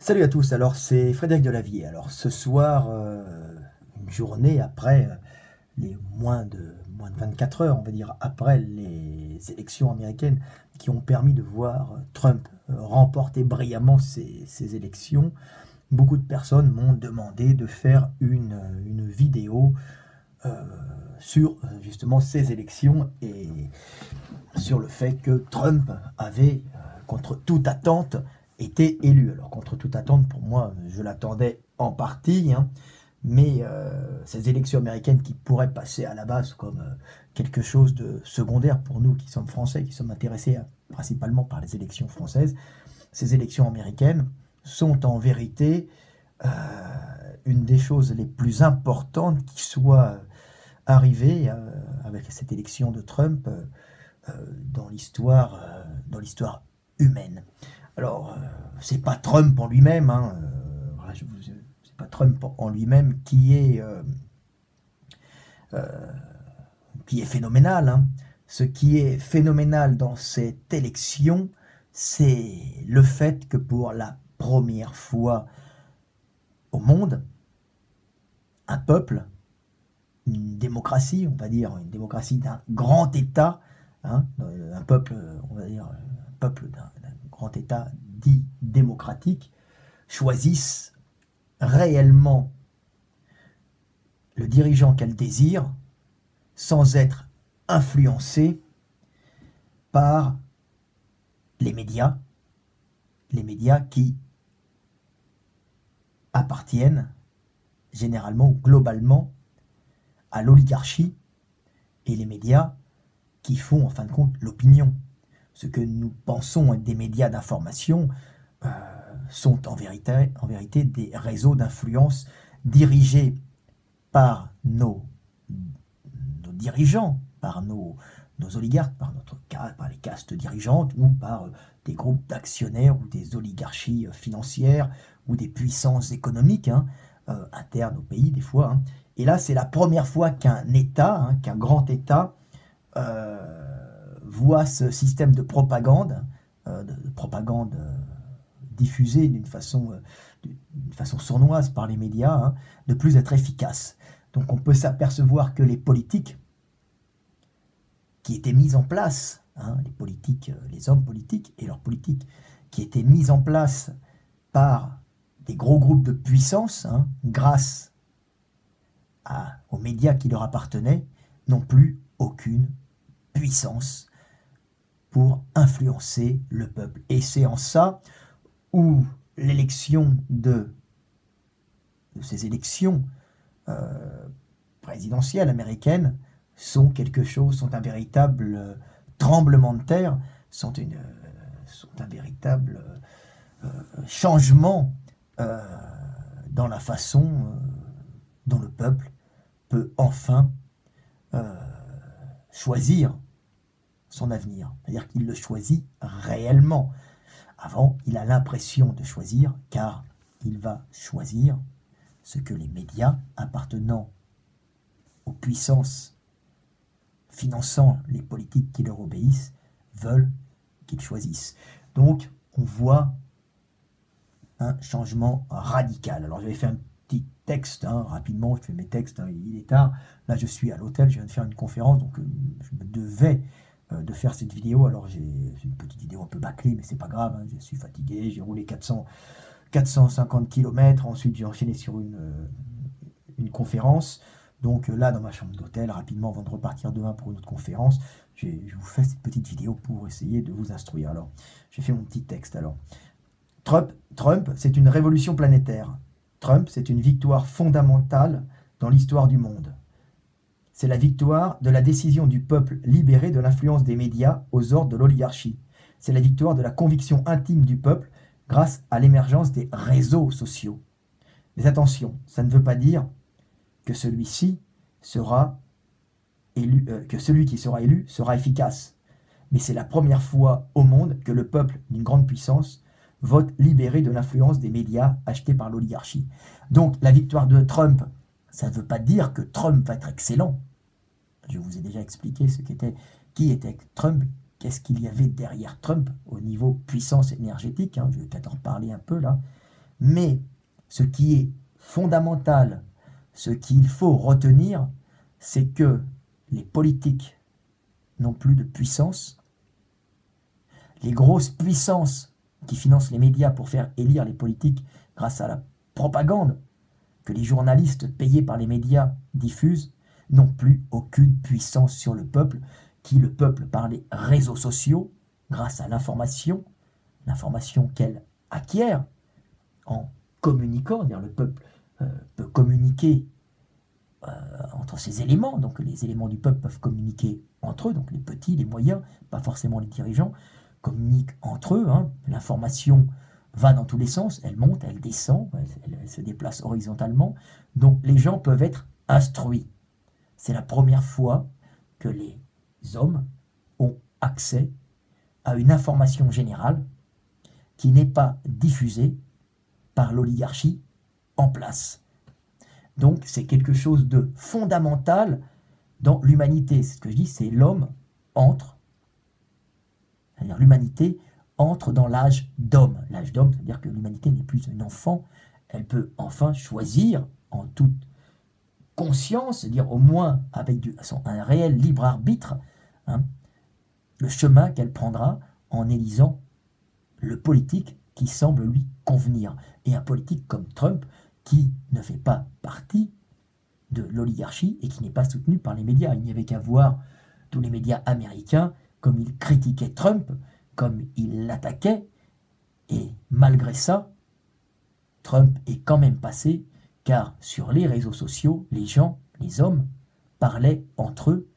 Salut à tous, alors c'est Frédéric Delavier. Alors ce soir, une journée après, les moins de 24 heures, on va dire, après les élections américaines qui ont permis de voir Trump remporter brillamment ces élections, beaucoup de personnes m'ont demandé de faire une vidéo euh, sur justement ces élections et sur le fait que Trump avait, contre toute attente, été élu. Alors contre toute attente, pour moi, je l'attendais en partie, hein, mais ces élections américaines qui pourraient passer à la base comme quelque chose de secondaire pour nous qui sommes français, qui sommes intéressés principalement par les élections françaises, ces élections américaines sont en vérité euh, une des choses les plus importantes qui soit arrivée avec cette élection de Trump dans l'histoire humaine. Alors, c'est pas Trump en lui-même, hein, c'est pas Trump en lui-même qui est phénoménal, hein. Ce qui est phénoménal dans cette élection, c'est le fait que pour la première fois au monde, un peuple, une démocratie, on va dire, une démocratie d'un grand État, hein, un peuple, on va dire, un peuple d'un grand État dit démocratique, choisissent réellement le dirigeant qu'elle désire sans être influencé par les médias qui appartiennent généralement ou globalement à l'oligarchie et les médias qui font en fin de compte l'opinion. Ce que nous pensons être des médias d'information euh, sont en vérité des réseaux d'influence dirigés par nos dirigeants, par nos oligarques, par les castes dirigeantes ou par des groupes d'actionnaires ou des oligarchies financières ou des puissances économiques, hein, internes au pays des fois, hein. Et là, c'est la première fois qu'un État, hein, qu'un grand État, voit ce système de propagande diffusée d'une façon sournoise par les médias, hein, ne plus être efficace. Donc on peut s'apercevoir que les politiques qui étaient mis en place, hein, les hommes politiques et leurs politiques, qui étaient mis en place par des gros groupes de puissance, hein, grâce aux médias qui leur appartenaient, n'ont plus aucune puissance pour influencer le peuple. Et c'est en ça où l'élection de ces élections présidentielles américaines sont sont un véritable tremblement de terre, sont un véritable changement dans la façon dont le peuple peut enfin choisir son avenir. C'est-à-dire qu'il le choisit réellement. Avant, il a l'impression de choisir, car il va choisir ce que les médias appartenant aux puissances finançant les politiques qui leur obéissent veulent qu'ils choisissent. Donc, on voit un changement radical. Alors, j'avais fait un petit texte, hein, rapidement, je fais mes textes, hein, il est tard. Là, je suis à l'hôtel, je viens de faire une conférence, donc je me devais de faire cette vidéo. Alors, c'est une petite vidéo un peu bâclée, mais c'est pas grave, hein, je suis fatigué, j'ai roulé 450 km, ensuite j'ai enchaîné sur une conférence. Donc là, dans ma chambre d'hôtel, rapidement, avant de repartir demain pour une autre conférence, je vous fais cette petite vidéo pour essayer de vous instruire. Alors, j'ai fait mon petit texte. Alors, Trump, c'est une révolution planétaire. Trump, c'est une victoire fondamentale dans l'histoire du monde. C'est la victoire de la décision du peuple libéré de l'influence des médias aux ordres de l'oligarchie. C'est la victoire de la conviction intime du peuple grâce à l'émergence des réseaux sociaux. Mais attention, ça ne veut pas dire que celui-ci sera élu, que celui qui sera élu sera efficace. Mais c'est la première fois au monde que le peuple d'une grande puissance vote libéré de l'influence des médias achetés par l'oligarchie. Donc la victoire de Trump, ça ne veut pas dire que Trump va être excellent. Je vous ai déjà expliqué qui était Trump, qu'est-ce qu'il y avait derrière Trump au niveau puissance énergétique, hein, je vais peut-être en reparler un peu là. Mais ce qui est fondamental, ce qu'il faut retenir, c'est que les politiques n'ont plus de puissance. Les grosses puissances qui financent les médias pour faire élire les politiques grâce à la propagande que les journalistes payés par les médias diffusent, n'ont plus aucune puissance sur le peuple, le peuple par les réseaux sociaux, grâce à l'information qu'elle acquiert en communiquant, c'est-à-dire le peuple peut communiquer entre ces éléments, donc les éléments du peuple peuvent communiquer entre eux, donc les petits, les moyens, pas forcément les dirigeants, communiquent entre eux, hein. L'information va dans tous les sens, elle monte, elle descend, elle se déplace horizontalement, donc les gens peuvent être instruits. C'est la première fois que les hommes ont accès à une information générale qui n'est pas diffusée par l'oligarchie en place. Donc c'est quelque chose de fondamental dans l'humanité. C'est ce que je dis, c'est l'homme entre, c'est-à-dire l'humanité entre dans l'âge d'homme. L'âge d'homme, c'est-à-dire que l'humanité n'est plus un enfant, elle peut enfin choisir en toute conscience, c'est-à-dire au moins avec un réel libre arbitre, hein, le chemin qu'elle prendra en élisant le politique qui semble lui convenir. Et un politique comme Trump qui ne fait pas partie de l'oligarchie et qui n'est pas soutenu par les médias. Il n'y avait qu'à voir tous les médias américains comme ils critiquaient Trump, comme ils l'attaquaient, et malgré ça, Trump est quand même passé, car sur les réseaux sociaux, les gens, les hommes, parlaient entre eux,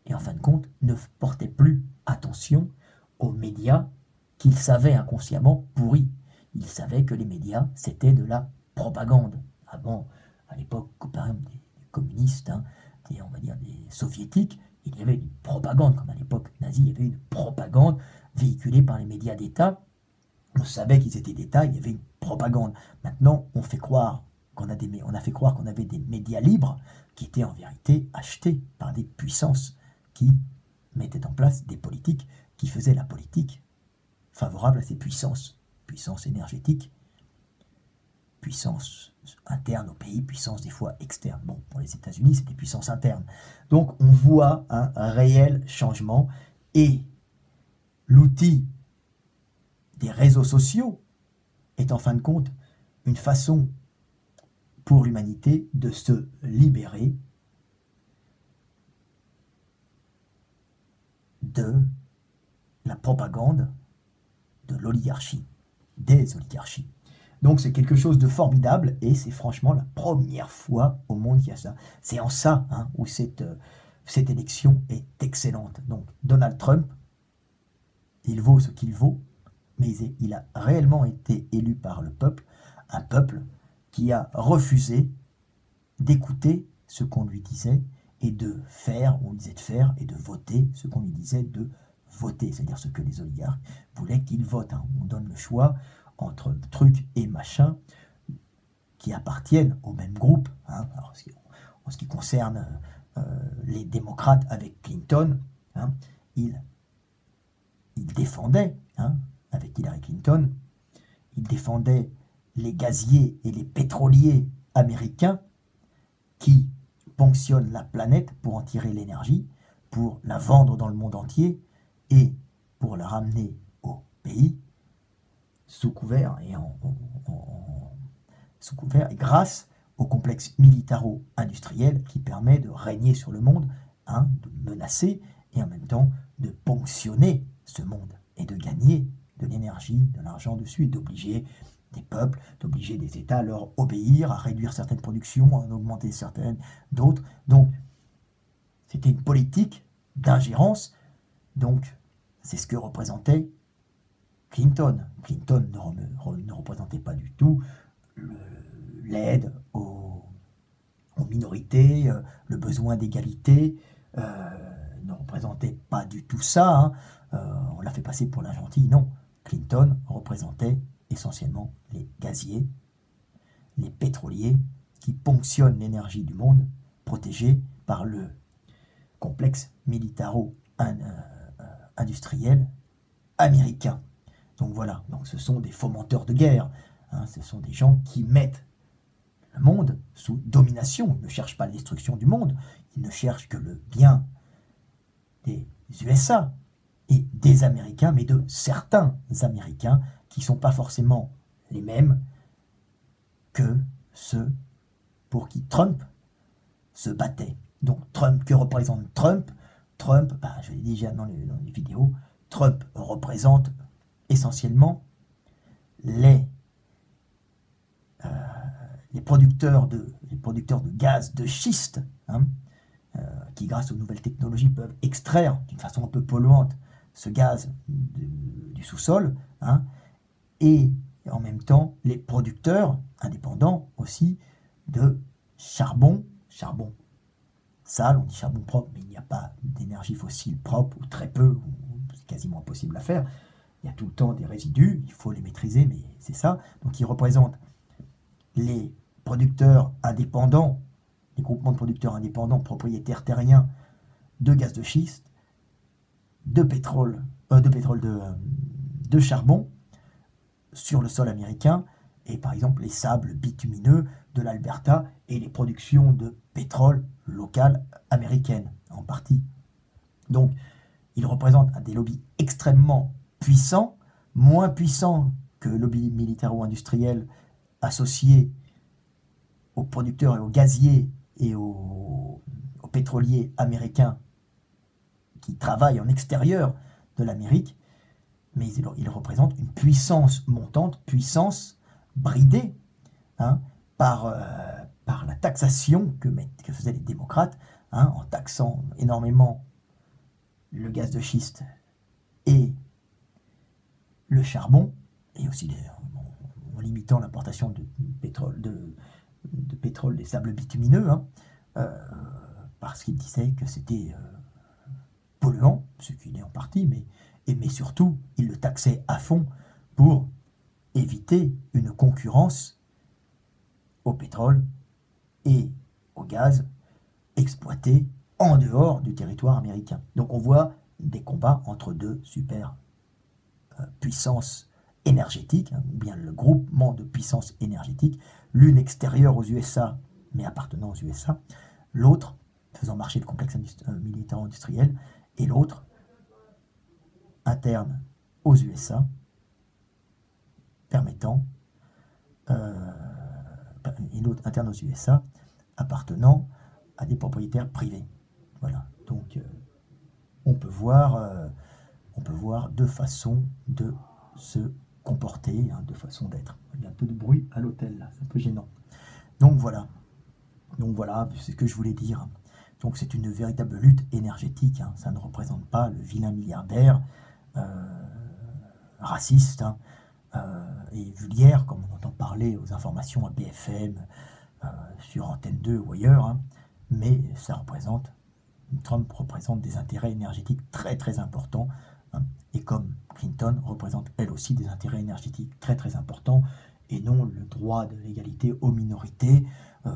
et en fin de compte, ne portaient plus attention aux médias qu'ils savaient inconsciemment pourris. Ils savaient que les médias, c'était de la propagande. Avant, à l'époque, par exemple, des communistes, hein, on va dire des soviétiques, il y avait une propagande, comme à l'époque nazie, il y avait une propagande véhiculée par les médias d'État. On savait qu'ils étaient d'État, il y avait une propagande. Maintenant, on a fait croire qu'on avait des médias libres qui étaient en vérité achetés par des puissances qui mettaient en place des politiques qui faisaient la politique favorable à ces puissances. Puissance énergétique, puissance interne au pays, puissance des fois externe. Bon, pour les États-Unis, c'est des puissances internes. Donc, on voit un réel changement et l'outil des réseaux sociaux est en fin de compte une façon pour l'humanité de se libérer de la propagande de l'oligarchie, des oligarchies. Donc c'est quelque chose de formidable et c'est franchement la première fois au monde qu'il y a ça. C'est en ça où cette élection est excellente. Donc Donald Trump, il vaut ce qu'il vaut, mais il a réellement été élu par le peuple, un peuple qui a refusé d'écouter ce qu'on lui disait et de faire, on lui disait de faire, et de voter ce qu'on lui disait de voter, c'est-à-dire ce que les oligarques voulaient qu'il vote. On donne le choix entre trucs et machins qui appartiennent au même groupe. Alors, en ce qui concerne les démocrates avec Clinton, il défendait, avec Hillary Clinton, il défendait les gaziers et les pétroliers américains qui ponctionnent la planète pour en tirer l'énergie, pour la vendre dans le monde entier et pour la ramener au pays sous couvert et grâce au complexe militaro-industriel qui permet de régner sur le monde, de menacer et en même temps de ponctionner ce monde et de gagner de l'énergie, de l'argent dessus et d'obliger des peuples, d'obliger des États à leur obéir, à réduire certaines productions, à en augmenter certaines d'autres. Donc, c'était une politique d'ingérence. Donc, c'est ce que représentait Clinton. Clinton ne représentait pas du tout l'aide aux minorités, le besoin d'égalité, ne représentait pas du tout ça. On l'a fait passer pour la gentille. Non, Clinton représentait essentiellement les gaziers, les pétroliers qui ponctionnent l'énergie du monde, protégés par le complexe militaro-industriel américain. Donc voilà, donc ce sont des fomenteurs de guerre. hein. Ce sont des gens qui mettent le monde sous domination. Ils ne cherchent pas la destruction du monde, ils ne cherchent que le bien des USA et des Américains, mais de certains Américains qui ne sont pas forcément les mêmes que ceux pour qui Trump se battait. Donc Trump, que représente Trump? Trump, je l'ai dit déjà dans les vidéos, Trump représente essentiellement les producteurs de gaz de schiste, hein, qui grâce aux nouvelles technologies peuvent extraire d'une façon un peu polluante ce gaz du sous-sol, hein, et en même temps les producteurs indépendants aussi de charbon sale, on dit charbon propre, mais il n'y a pas d'énergie fossile propre, ou très peu, ou c'est quasiment impossible à faire. Il y a tout le temps des résidus, il faut les maîtriser, mais c'est ça. Donc ils représentent les producteurs indépendants, les groupements de producteurs indépendants, propriétaires terriens de gaz de schiste, de charbon sur le sol américain, et par exemple les sables bitumineux de l'Alberta et les productions de pétrole locales américaines en partie. Donc ils représentent des lobbies extrêmement puissants, moins puissants que le lobby militaro-industriel associé aux producteurs et aux gaziers et aux pétroliers américains qui travaillent en extérieur de l'Amérique, mais ils représentent une puissance montante, puissance bridée, hein, par la taxation que faisaient les démocrates, hein, en taxant énormément le gaz de schiste et le charbon, et aussi en limitant l'importation de pétrole, des sables bitumineux, hein, parce qu'ils disaient que c'était polluant, ce qu'il est en partie, mais surtout, ils le taxaient à fond pour éviter une concurrence au pétrole et au gaz exploités en dehors du territoire américain. Donc on voit des combats entre deux super puissances énergétiques, hein, ou bien le groupement de puissances énergétiques, l'une extérieure aux USA, mais appartenant aux USA, l'autre faisant marcher le complexe militaro-industriel, et l'autre interne aux USA, permettant, et l'autre interne aux USA, appartenant à des propriétaires privés. Voilà, donc on peut voir deux façons de se comporter, hein, deux façons d'être. Il y a un peu de bruit à l'hôtel, là, c'est un peu gênant. Donc voilà, c'est ce que je voulais dire. Donc c'est une véritable lutte énergétique, hein. Ça ne représente pas le vilain milliardaire raciste, hein, et vulgaire, comme on entend parler aux informations à BFM, sur Antenne 2 ou ailleurs, hein, mais Trump représente des intérêts énergétiques très très importants, hein, et comme Clinton représente elle aussi des intérêts énergétiques très très importants, et non le droit de l'égalité aux minorités,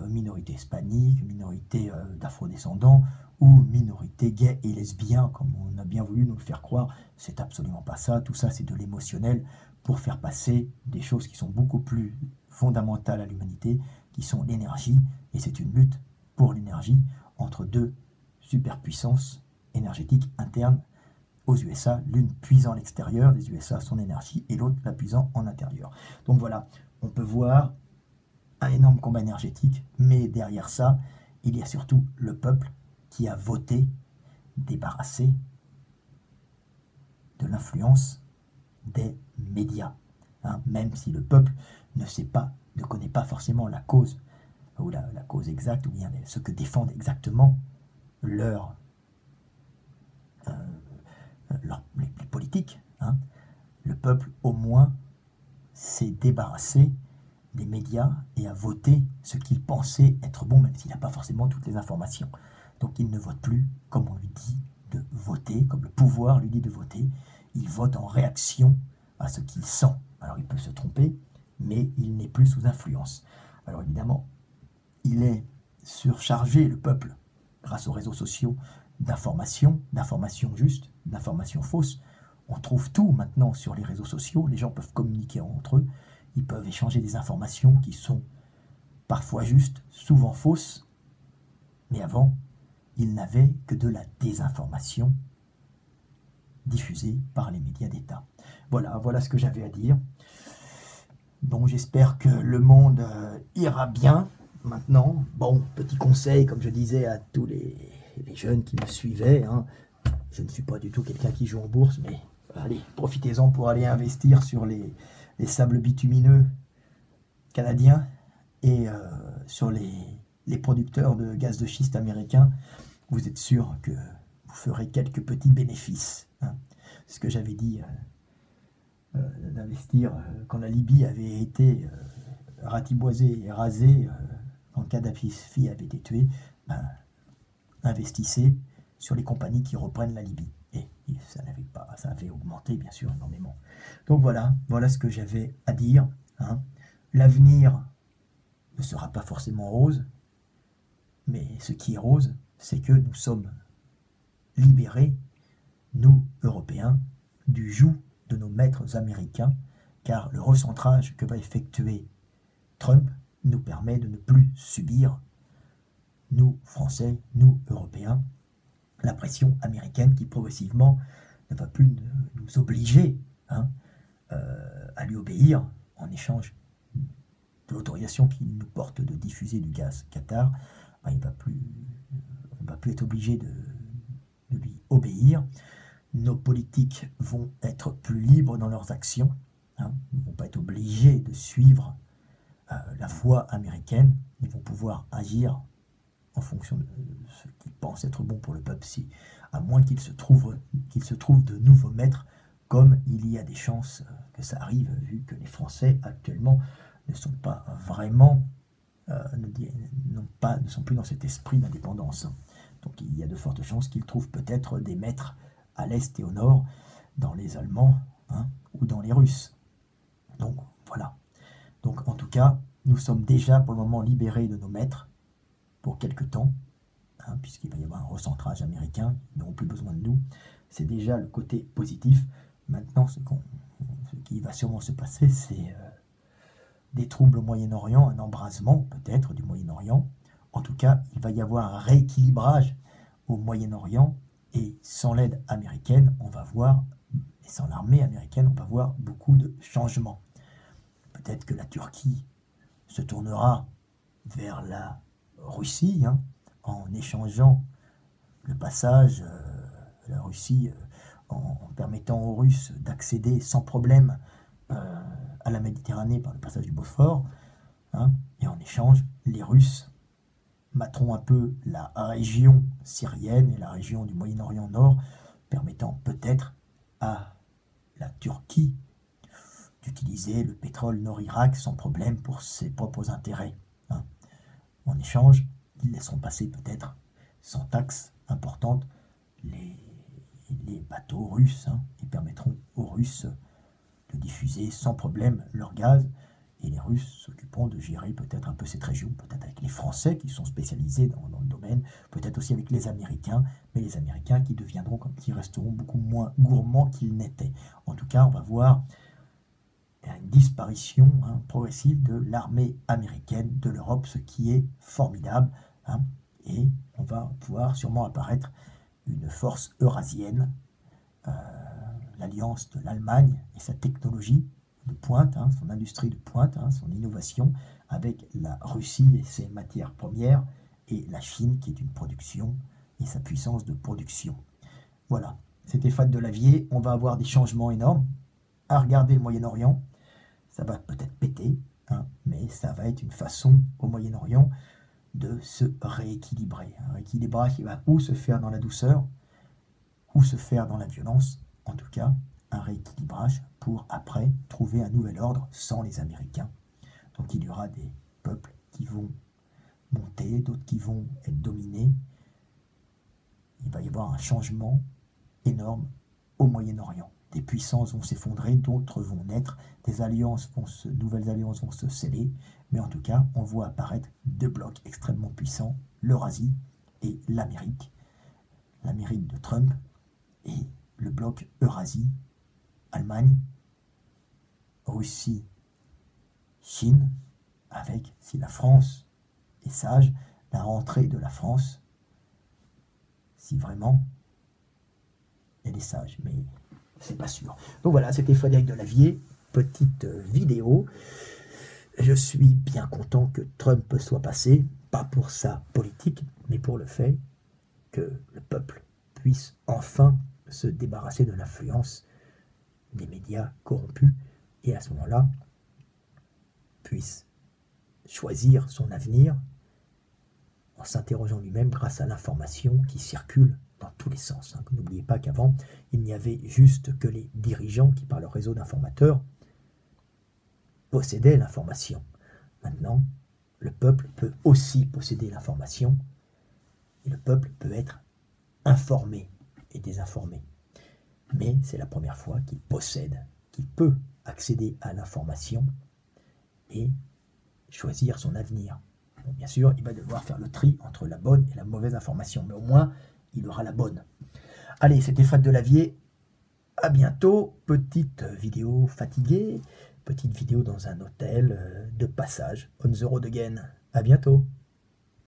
minorités hispaniques, minorités d'afro-descendants, ou minorités gays et lesbiens, comme on a bien voulu nous le faire croire. C'est absolument pas ça, tout ça c'est de l'émotionnel pour faire passer des choses qui sont beaucoup plus fondamentales à l'humanité, qui sont l'énergie, et c'est une lutte pour l'énergie entre deux superpuissances énergétiques internes aux USA, l'une puisant à l'extérieur des USA son énergie et l'autre la puisant en intérieur. Donc voilà, on peut voir un énorme combat énergétique, mais derrière ça, il y a surtout le peuple qui a voté débarrassé de l'influence des médias, hein, même si le peuple ne connaît pas forcément la cause, ou la cause exacte, ou bien ce que défendent exactement les politiques, hein. Le peuple, au moins, s'est débarrassé des médias et a voté ce qu'il pensait être bon, même s'il n'a pas forcément toutes les informations. Donc il ne vote plus comme on lui dit de voter, comme le pouvoir lui dit de voter. Il vote en réaction à ce qu'il sent. Alors il peut se tromper, mais il n'est plus sous influence. Alors évidemment, il est surchargé, le peuple, grâce aux réseaux sociaux, d'informations justes, d'informations fausses. On trouve tout maintenant sur les réseaux sociaux, les gens peuvent communiquer entre eux. ils peuvent échanger des informations qui sont parfois justes, souvent fausses, mais avant, ils n'avaient que de la désinformation diffusée par les médias d'État. Voilà ce que j'avais à dire. Donc j'espère que le monde ira bien maintenant. Bon, petit conseil, comme je disais à tous les jeunes qui me suivaient, hein, je ne suis pas du tout quelqu'un qui joue en bourse, mais allez, profitez-en pour aller investir sur les sables bitumineux canadiens et sur les producteurs de gaz de schiste américains. Vous êtes sûr que vous ferez quelques petits bénéfices. Hein. C'est ce que j'avais dit d'investir quand la Libye avait été ratiboisée et rasée, quand Kadhafi avait été tué. Ben, investissez sur les compagnies qui reprennent la Libye. Et ça avait augmenté bien sûr énormément. Donc voilà ce que j'avais à dire. Hein. L'avenir ne sera pas forcément rose, mais ce qui est rose, c'est que nous sommes libérés, nous, Européens, du joug de nos maîtres américains, car le recentrage que va effectuer Trump nous permet de ne plus subir, nous, Français, nous, Européens, la pression américaine qui progressivement ne va plus nous obliger à lui obéir en échange de l'autorisation qu'il nous porte de diffuser du gaz Qatar. On ne va plus être obligé de lui obéir. Nos politiques vont être plus libres dans leurs actions. Ils ne vont pas être obligés de suivre la voie américaine. Ils vont pouvoir agir en fonction de ce qu'ils pensent être bon pour le peuple, à moins qu'ils se trouvent de nouveaux maîtres, comme il y a des chances que ça arrive, vu que les Français actuellement ne sont pas vraiment, ne sont plus dans cet esprit d'indépendance. Donc il y a de fortes chances qu'ils trouvent peut-être des maîtres à l'est et au nord, dans les Allemands ou dans les Russes. Donc voilà. Donc en tout cas, nous sommes déjà pour le moment libérés de nos maîtres pour quelque temps, puisqu'il va y avoir un recentrage américain, ils n'auront plus besoin de nous. C'est déjà le côté positif. Maintenant, ce qui va sûrement se passer, c'est des troubles au Moyen-Orient, un embrasement peut-être du Moyen-Orient. En tout cas, il va y avoir un rééquilibrage au Moyen-Orient, et sans l'aide américaine, on va voir, et sans l'armée américaine, on va voir beaucoup de changements. Peut-être que la Turquie se tournera vers la Russie, en échangeant le passage de la Russie, en permettant aux Russes d'accéder sans problème à la Méditerranée par le passage du Bosphore, et en échange, les Russes materont un peu la région syrienne et la région du Moyen-Orient Nord, permettant peut-être à la Turquie d'utiliser le pétrole Nord-Irak sans problème pour ses propres intérêts. En échange, ils laisseront passer peut-être sans taxes importantes les bateaux russes, et permettront aux Russes de diffuser sans problème leur gaz, et les Russes s'occuperont de gérer peut-être un peu cette région, peut-être avec les Français qui sont spécialisés dans le domaine, peut-être aussi avec les Américains, mais les Américains qui resteront beaucoup moins gourmands qu'ils n'étaient. En tout cas, on va voir une disparition progressive de l'armée américaine de l'Europe, ce qui est formidable, et on va voir sûrement apparaître une force eurasienne, l'alliance de l'Allemagne et sa technologie de pointe, son industrie de pointe, son innovation, avec la Russie et ses matières premières, et la Chine qui est une production et sa puissance de production. Voilà, c'était Fad de Lavier. On va avoir des changements énormes. À regarder le Moyen-Orient, ça va peut-être péter, mais ça va être une façon au Moyen-Orient de se rééquilibrer. Un rééquilibrage qui va ou se faire dans la douceur, ou se faire dans la violence. En tout cas, un rééquilibrage pour après trouver un nouvel ordre sans les Américains. Donc il y aura des peuples qui vont monter, d'autres qui vont être dominés. Il va y avoir un changement énorme au Moyen-Orient. Des puissances vont s'effondrer, d'autres vont naître, nouvelles alliances vont se sceller, mais en tout cas, on voit apparaître deux blocs extrêmement puissants, l'Eurasie et l'Amérique de Trump, et le bloc Eurasie, Allemagne, Russie Chine, avec, si la France est sage, la rentrée de la France, si vraiment elle est sage, mais c'est pas sûr. Donc voilà, c'était Frédéric Delavier, petite vidéo. Je suis bien content que Trump soit passé, pas pour sa politique, mais pour le fait que le peuple puisse enfin se débarrasser de l'influence des médias corrompus et à ce moment-là puisse choisir son avenir en s'interrogeant lui-même grâce à l'information qui circule dans tous les sens. N'oubliez pas qu'avant, il n'y avait juste que les dirigeants qui, par leur réseau d'informateurs, possédaient l'information. Maintenant, le peuple peut aussi posséder l'information et le peuple peut être informé et désinformé. Mais c'est la première fois qu'il possède, qu'il peut accéder à l'information et choisir son avenir. Bon, bien sûr, il va devoir faire le tri entre la bonne et la mauvaise information, mais au moins, il aura la bonne. Allez, c'était Fred Delavier. À bientôt. Petite vidéo fatiguée, petite vidéo dans un hôtel de passage. On the road again. À bientôt.